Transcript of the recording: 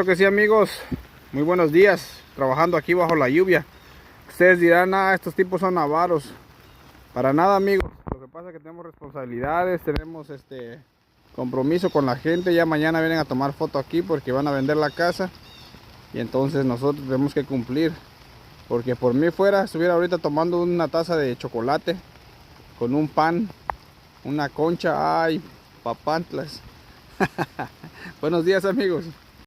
Claro que sí, amigos, muy buenos días, trabajando aquí bajo la lluvia. Ustedes dirán, estos tipos son avaros. Para nada, amigos, lo que pasa es que tenemos responsabilidades, tenemos compromiso con la gente. Ya mañana vienen a tomar foto aquí porque van a vender la casa. Y entonces nosotros tenemos que cumplir. Porque por mí fuera, estuviera ahorita tomando una taza de chocolate con un pan, una concha. Ay, papantlas. Buenos días, amigos.